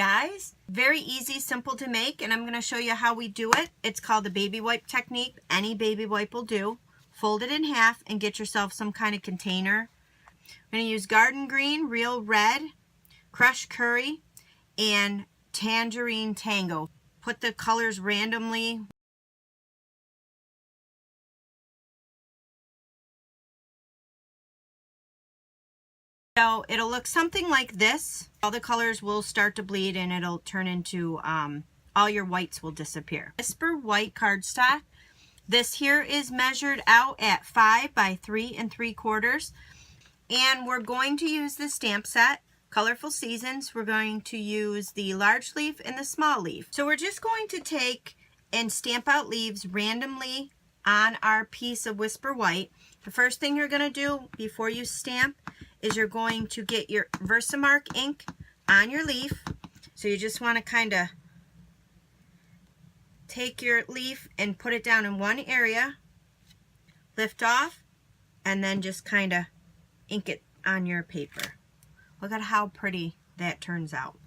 guys. Very easy, simple to make, and I'm going to show you how we do it. It's called the baby wipe technique. Any baby wipe will do. Fold it in half and get yourself some kind of container. I'm going to use Garden Green, Real Red, Crushed Curry, and Tangerine Tango. Put the colors randomly. So it'll look something like this. All the colors will start to bleed and it'll turn into, all your whites will disappear. Whisper White cardstock. This here is measured out at 5 by 3 3/4. And we're going to use the stamp set, Colorful Seasons. We're going to use the large leaf and the small leaf. So we're just going to take and stamp out leaves randomly on our piece of Whisper White. The first thing you're going to do before you stamp is you're going to get your Versamark ink on your leaf. So you just want to kind of take your leaf and put it down in one area, lift off, and then just kind of ink it on your paper. Look at how pretty that turns out.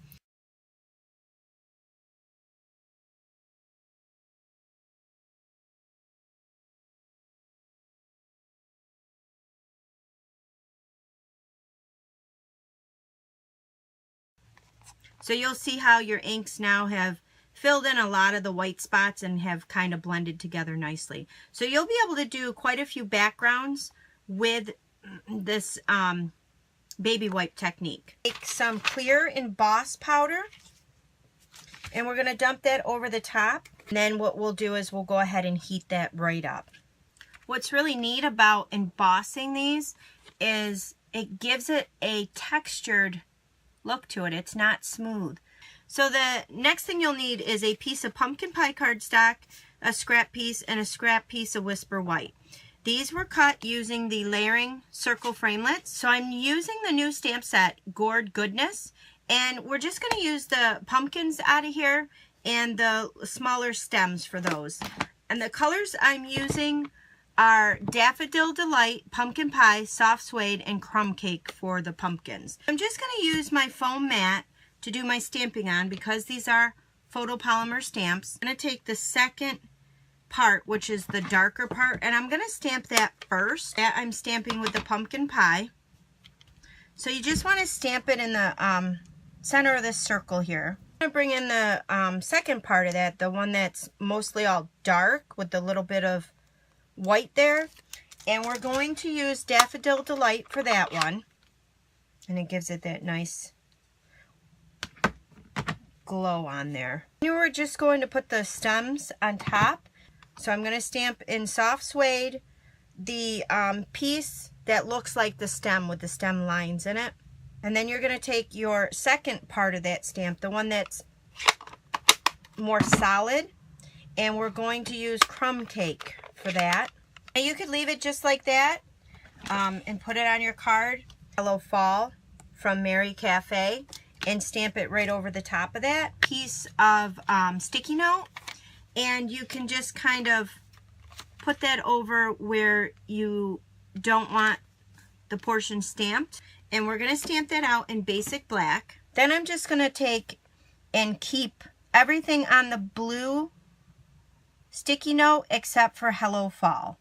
So you'll see how your inks now have filled in a lot of the white spots and have kind of blended together nicely. So you'll be able to do quite a few backgrounds with this baby wipe technique. Take some clear emboss powder and we're going to dump that over the top. And then what we'll do is we'll go ahead and heat that right up. What's really neat about embossing these is it gives it a textured look to it. It's not smooth. So the next thing you'll need is a piece of pumpkin pie cardstock, a scrap piece, and a scrap piece of Whisper White. These were cut using the layering circle framelits. So I'm using the new stamp set, Gourd Goodness, and we're just going to use the pumpkins out of here and the smaller stems for those. And the colors I'm using are Daffodil Delight, Pumpkin Pie, Soft Suede, and Crumb Cake for the pumpkins. I'm just going to use my foam mat to do my stamping on because these are photopolymer stamps. I'm going to take the second part, which is the darker part, and I'm going to stamp that first. That I'm stamping with the pumpkin pie. So you just want to stamp it in the center of this circle here. I'm going to bring in the second part of that, the one that's mostly all dark with a little bit of white there, and we're going to use Daffodil Delight for that one, and it gives it that nice glow on there. And we're just going to put the stems on top. So I'm going to stamp in Soft Suede the piece that looks like the stem with the stem lines in it, and then you're going to take your second part of that stamp, the one that's more solid, and we're going to use Crumb Cake for that. And you could leave it just like that and put it on your card. Hello Fall from Mary Cafe, and stamp it right over the top of that piece of sticky note. And you can just kind of put that over where you don't want the portion stamped. And we're going to stamp that out in basic black. Then I'm just going to take and keep everything on the blue sticky note except for Hello Fall.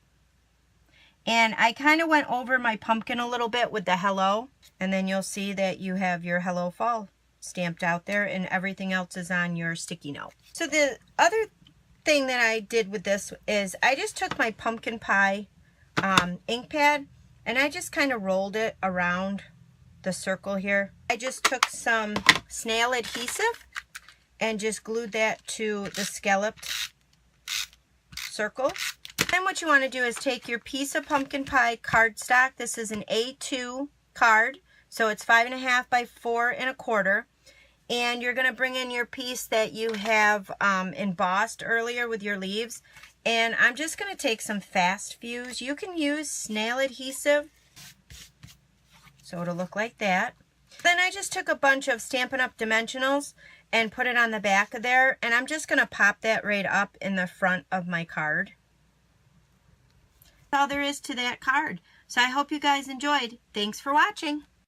And I kind of went over my pumpkin a little bit with the hello, and then you'll see that you have your Hello Fall stamped out there and everything else is on your sticky note. So the other thing that I did with this is I just took my pumpkin pie ink pad and I just kind of rolled it around the circle here. I just took some snail adhesive and just glued that to the scalloped circle. Then what you want to do is take your piece of pumpkin pie cardstock. This is an A2 card, so it's 5.5 by 4 1/4. And you're going to bring in your piece that you have embossed earlier with your leaves. And I'm just going to take some fast fuse. You can use snail adhesive, so it'll look like that. Then I just took a bunch of Stampin' Up! Dimensionals and put it on the back of there. And I'm just going to pop that right up in the front of my card. That's all there is to that card. So I hope you guys enjoyed. Thanks for watching.